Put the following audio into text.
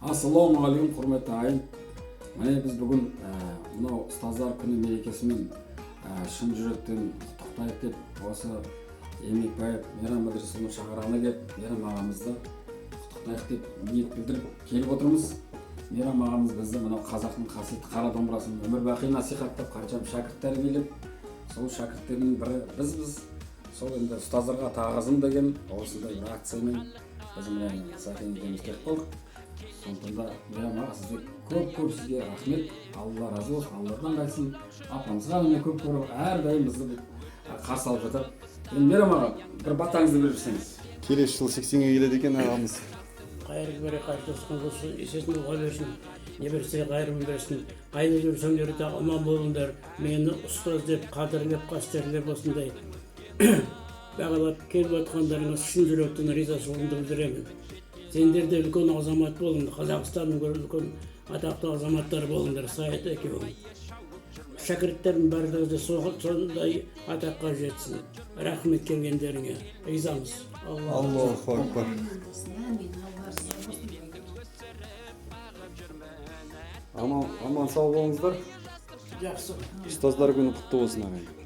Ассалаумағалейкум, құрметті ағайын. Міне біз бүгін мынау ұстаздар күні мерекесімен шын жүректен құттықтайық деп осы Емекбаев Мейрам Медресесінің шаңырағына келіп, Мейрам ағамызды құттықтайық деп ниет білдіріп келіп отырмыз. Мейрам ағамыз бізді мынау қазақтың қасиетті қара домбырасын өмір бақи насихаттап, қаншама шәкірт тәрбиелеп, сол шәкірттердің бірі бізбіз. Сол енді ұстаздарға тағазым деген осындай бір акциямен біз міне Сәкен екеуміз келіп қалдық. Сондықтан да Мейрам аға, сізге көп сізге рахмет. Алла разы болсын, Алладан қайсын. Апамызға міне көп әрдайым бізді қарсы алып жатады. Енді Мейрам аға, бір батаңызды беріп жіберсеңіз. Келесі жыл 80-ге келеді екен ағамыз. Қайыр бере қайтысқан болсын, есесін оға берсін, не берсе қайырын берсін. Қайда жүрсеңдер де аман болыңдар. Мені ұстаз деп, қадірлеп, қастерлеп осындай бағалап келіп отқандарыңыз шын жүректен ризашылығымды білдіремін. Сендер де үлкен азамат болыңдар, Қазақстанның үлкен атақты азаматтар болыңдар, Саят екеуің. Шәкірттердің барлығы сондай атаққа жетсін. Рахмет келгендеріңе, ризамыз. Аллаху акбар. Аман сау болыңыздар. Жақсы. Ұстаздар күні құтты болсын ағайын.